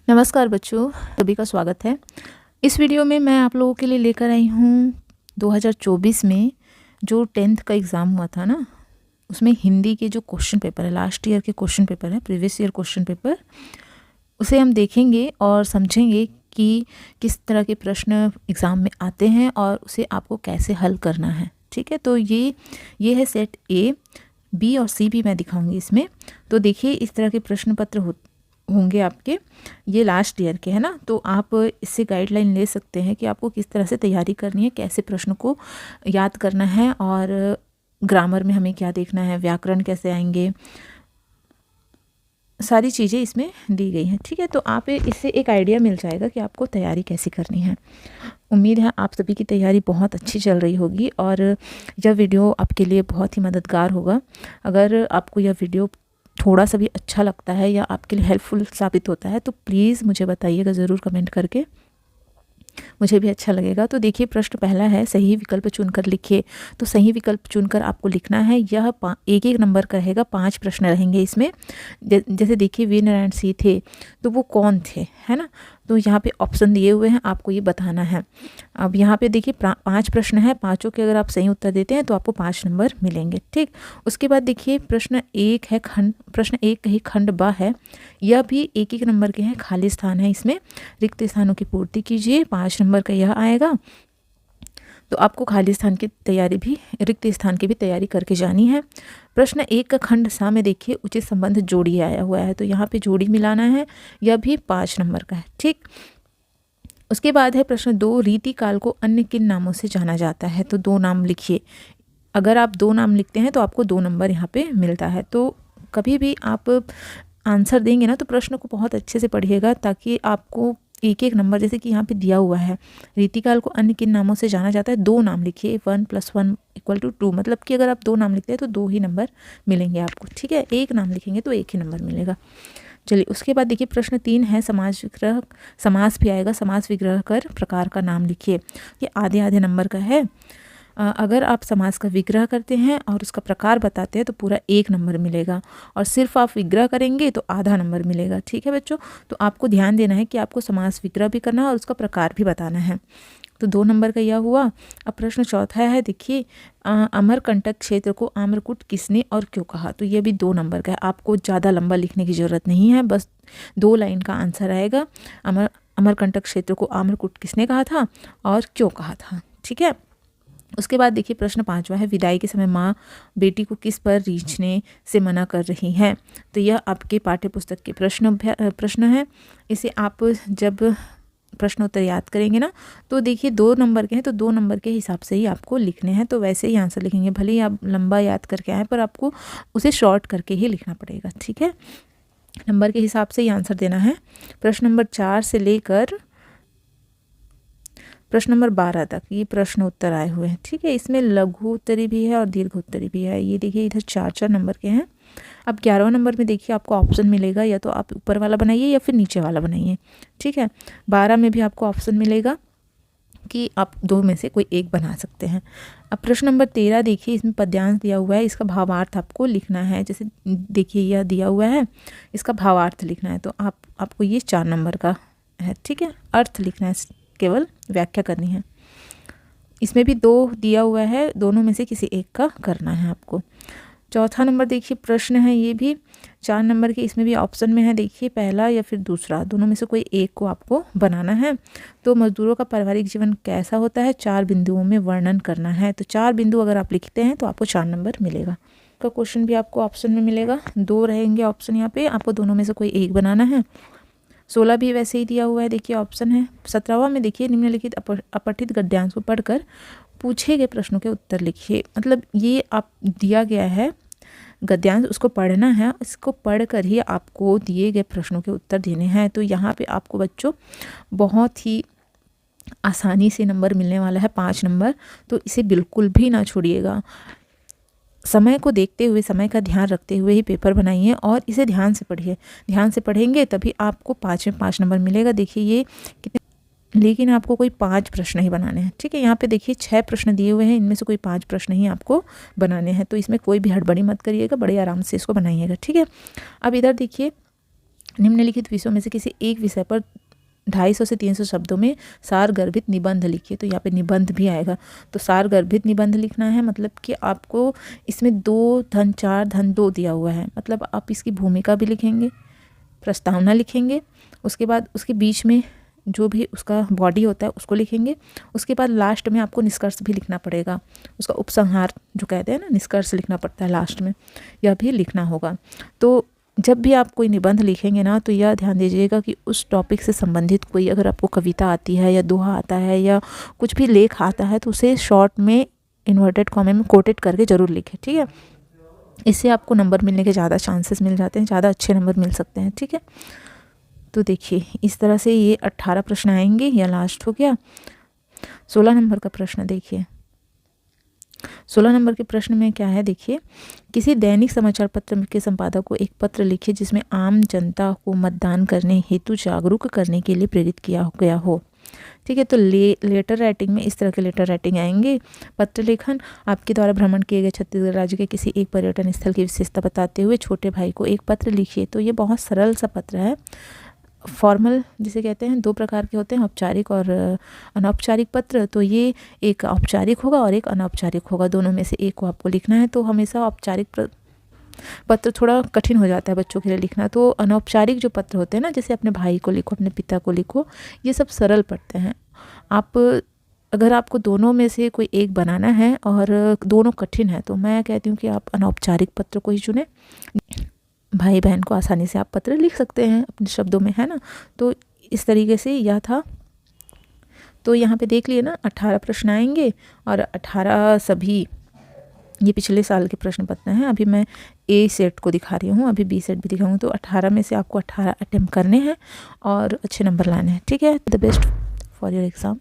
नमस्कार बच्चों, सभी का स्वागत है। इस वीडियो में मैं आप लोगों के लिए लेकर आई हूँ 2024 में जो 10th का एग्ज़ाम हुआ था ना, उसमें हिंदी के जो क्वेश्चन पेपर है, लास्ट ईयर के क्वेश्चन पेपर है, प्रीवियस ईयर क्वेश्चन पेपर, उसे हम देखेंगे और समझेंगे कि किस तरह के प्रश्न एग्ज़ाम में आते हैं और उसे आपको कैसे हल करना है। ठीक है, तो ये है सेट ए, बी और सी भी मैं दिखाऊंगी इसमें। तो देखिए, इस तरह के प्रश्न पत्र होंगे आपके, ये लास्ट ईयर के है ना। तो आप इससे गाइडलाइन ले सकते हैं कि आपको किस तरह से तैयारी करनी है, कैसे प्रश्न को याद करना है और ग्रामर में हमें क्या देखना है, व्याकरण कैसे आएंगे, सारी चीज़ें इसमें दी गई हैं। ठीक है, तो आप इससे एक आइडिया मिल जाएगा कि आपको तैयारी कैसे करनी है। उम्मीद है आप सभी की तैयारी बहुत अच्छी चल रही होगी और यह वीडियो आपके लिए बहुत ही मददगार होगा। अगर आपको यह वीडियो थोड़ा सा भी अच्छा लगता है या आपके लिए हेल्पफुल साबित होता है तो प्लीज़ मुझे बताइएगा ज़रूर कमेंट करके, मुझे भी अच्छा लगेगा। तो देखिए, प्रश्न पहला है, सही विकल्प चुनकर लिखिए। तो सही विकल्प चुनकर आपको लिखना है। यह एक एक नंबर का रहेगा, 5 प्रश्न रहेंगे इसमें। जैसे देखिए, वीर नारायण सिंह थे तो वो कौन थे, है ना। तो यहाँ पे ऑप्शन दिए हुए हैं, आपको ये बताना है। अब यहाँ पे देखिए 5 प्रश्न है, पाँचों के अगर आप सही उत्तर देते हैं तो आपको 5 नंबर मिलेंगे। ठीक, उसके बाद देखिए प्रश्न 1 है, प्रश्न 1 ही खंड ब है। यह भी एक एक नंबर के हैं, खाली स्थान है इसमें, रिक्त स्थानों की पूर्ति कीजिए। 5 नंबर का यह आएगा। तो आपको खाली स्थान की तैयारी भी, रिक्त स्थान की भी तैयारी करके जानी है। प्रश्न 1 का खंड सा में देखिए उचित संबंध जोड़ी आया हुआ है, तो यहाँ पे जोड़ी मिलाना है। यह भी 5 नंबर का है। ठीक, उसके बाद है प्रश्न 2, रीति काल को अन्य किन नामों से जाना जाता है। तो 2 नाम लिखिए। अगर आप 2 नाम लिखते हैं तो आपको 2 नंबर यहाँ पे मिलता है। तो कभी भी आप आंसर देंगे ना तो प्रश्न को बहुत अच्छे से पढ़िएगा, ताकि आपको एक एक नंबर, जैसे कि यहाँ पे दिया हुआ है, रीतिकाल को अन्य किन नामों से जाना जाता है, 2 नाम लिखिए। 1 + 1 = 2, मतलब कि अगर आप 2 नाम लिखते हैं तो 2 ही नंबर मिलेंगे आपको। ठीक है, एक नाम लिखेंगे तो 1 ही नंबर मिलेगा। चलिए, उसके बाद देखिए प्रश्न 3 है, समास विग्रह, समास भी आएगा। समास विग्रह कर प्रकार का नाम लिखिए। ये आधे आधे नंबर का है। अगर आप समास का विग्रह करते हैं और उसका प्रकार बताते हैं तो पूरा 1 नंबर मिलेगा, और सिर्फ आप विग्रह करेंगे तो आधा नंबर मिलेगा। ठीक है बच्चों, तो आपको ध्यान देना है कि आपको समास विग्रह भी करना है और उसका प्रकार भी बताना है। तो 2 नंबर का यह हुआ। अब प्रश्न चौथा है, देखिए, अमरकंटक क्षेत्र को आम्रकूट किसने और क्यों कहा। तो ये भी 2 नंबर का है। आपको ज़्यादा लंबा लिखने की ज़रूरत नहीं है, बस 2 लाइन का आंसर आएगा। अमरकंटक क्षेत्र को आम्रकूट किसने कहा था और क्यों कहा था। ठीक है, उसके बाद देखिए प्रश्न 5वां है, विदाई के समय माँ बेटी को किस पर रीझने से मना कर रही हैं। तो यह आपके पाठ्य पुस्तक के प्रश्न है। इसे आप जब प्रश्नोत्तर याद करेंगे ना तो देखिए 2 नंबर के हैं, तो 2 नंबर के हिसाब से ही आपको लिखने हैं। तो वैसे ही आंसर लिखेंगे, भले ही आप लंबा याद करके आए पर आपको उसे शॉर्ट करके ही लिखना पड़ेगा। ठीक है, नंबर के हिसाब से ही आंसर देना है। प्रश्न नंबर 4 से लेकर प्रश्न नंबर 12 तक ये प्रश्न उत्तर आए हुए हैं। ठीक है, इसमें लघु उत्तरी भी है और दीर्घ उत्तरी भी है। ये देखिए इधर 4 नंबर के हैं। अब 11वें नंबर में देखिए आपको ऑप्शन मिलेगा, या तो आप ऊपर वाला बनाइए या फिर नीचे वाला बनाइए। ठीक है, 12 में भी आपको ऑप्शन मिलेगा कि आप 2 में से कोई एक बना सकते हैं। अब प्रश्न नंबर 13 देखिए, इसमें पद्यांश दिया हुआ है, इसका भावार्थ आपको लिखना है। जैसे देखिए यह दिया हुआ है, इसका भावार्थ लिखना है, तो आपको ये 4 नंबर का है। ठीक है, अर्थ लिखना है, केवल व्याख्या करनी है। इसमें भी 2 दिया हुआ है, दोनों में से किसी एक का करना है आपको। चौथा नंबर देखिए प्रश्न है, ये भी 4 नंबर के, इसमें भी ऑप्शन में है, देखिए पहला या फिर दूसरा, दोनों में से कोई एक को आपको बनाना है। तो मजदूरों का पारिवारिक जीवन कैसा होता है, 4 बिंदुओं में वर्णन करना है। तो 4 बिंदु अगर आप लिखते हैं तो आपको 4 नंबर मिलेगा। का क्वेश्चन भी आपको ऑप्शन में मिलेगा, 2 रहेंगे ऑप्शन यहाँ पे, आपको दोनों में से कोई एक बनाना है। 16 भी वैसे ही दिया हुआ है, देखिए ऑप्शन है। 17वां में देखिए, निम्नलिखित अपठित गद्यांश को पढ़कर पूछे गए प्रश्नों के उत्तर लिखिए। मतलब ये आप दिया गया है गद्यांश, उसको पढ़ना है, इसको पढ़कर ही आपको दिए गए प्रश्नों के उत्तर देने हैं। तो यहाँ पे आपको बच्चों बहुत ही आसानी से नंबर मिलने वाला है, 5 नंबर। तो इसे बिल्कुल भी ना छोड़िएगा। समय को देखते हुए, समय का ध्यान रखते हुए ही पेपर बनाइए और इसे ध्यान से पढ़िए। ध्यान से पढ़ेंगे तभी आपको 5 में 5 नंबर मिलेगा। देखिए ये कितने, लेकिन आपको कोई 5 प्रश्न ही बनाने हैं। ठीक है, यहाँ पे देखिए 6 प्रश्न दिए हुए हैं, इनमें से कोई 5 प्रश्न ही आपको बनाने हैं। तो इसमें कोई भी हड़बड़ी मत करिएगा, बड़े आराम से इसको बनाइएगा। ठीक है, अब इधर देखिए निम्नलिखित विषयों में से किसी एक विषय पर 250 से 300 शब्दों में सारगर्भित निबंध लिखिए। तो यहाँ पे निबंध भी आएगा। तो सारगर्भित निबंध लिखना है, मतलब कि आपको इसमें 2-4-2 दिया हुआ है, मतलब आप इसकी भूमिका भी लिखेंगे, प्रस्तावना लिखेंगे, उसके बाद उसके बीच में जो भी उसका बॉडी होता है उसको लिखेंगे, उसके बाद लास्ट में आपको निष्कर्ष भी लिखना पड़ेगा, उसका उपसंहार जो कहते हैं ना, निष्कर्ष लिखना पड़ता है लास्ट में, यह भी लिखना होगा। तो जब भी आप कोई निबंध लिखेंगे ना, तो यह ध्यान दीजिएगा कि उस टॉपिक से संबंधित कोई, अगर आपको कविता आती है या दोहा आता है या कुछ भी लेख आता है, तो उसे शॉर्ट में इन्वर्टेड कॉमा में कोटेड करके ज़रूर लिखें, ठीक है। इससे आपको नंबर मिलने के ज़्यादा चांसेस मिल जाते हैं, ज़्यादा अच्छे नंबर मिल सकते हैं, ठीक है। तो देखिए इस तरह से ये 18 प्रश्न आएंगे, या लास्ट हो गया। 16 नंबर का प्रश्न देखिए। 16 नंबर के प्रश्न में क्या है, देखिए, किसी दैनिक समाचार पत्र के संपादक को एक पत्र लिखिए जिसमें आम जनता को मतदान करने हेतु जागरूक करने के लिए प्रेरित किया गया हो, ठीक है। तो लेटर राइटिंग में इस तरह के लेटर राइटिंग आएंगे। पत्र लेखन, आपके द्वारा भ्रमण किए गए छत्तीसगढ़ राज्य के किसी एक पर्यटन स्थल की विशेषता बताते हुए छोटे भाई को एक पत्र लिखिए। तो ये बहुत सरल सा पत्र है। फॉर्मल जिसे कहते हैं, 2 प्रकार के होते हैं, औपचारिक और अनौपचारिक पत्र। तो ये एक औपचारिक होगा और एक अनौपचारिक होगा, दोनों में से एक को आपको लिखना है। तो हमेशा औपचारिक पत्र थोड़ा कठिन हो जाता है बच्चों के लिए लिखना। तो अनौपचारिक जो पत्र होते हैं ना, जैसे अपने भाई को लिखो, अपने पिता को लिखो, ये सब सरल पड़ते हैं। आप अगर आपको दोनों में से कोई एक बनाना है और दोनों कठिन है, तो मैं कहती हूँ कि आप अनौपचारिक पत्र को ही चुनें। भाई बहन को आसानी से आप पत्र लिख सकते हैं अपने शब्दों में, है ना। तो इस तरीके से यह था। तो यहाँ पे देख लिए ना, 18 प्रश्न आएंगे और 18 सभी ये पिछले साल के प्रश्न पत्र हैं। अभी मैं ए सेट को दिखा रही हूँ, अभी बी सेट भी दिखाऊंगी। तो 18 में से आपको 18 अटेम्प्ट करने हैं और अच्छे नंबर लाने हैं, ठीक है। The best for your exam.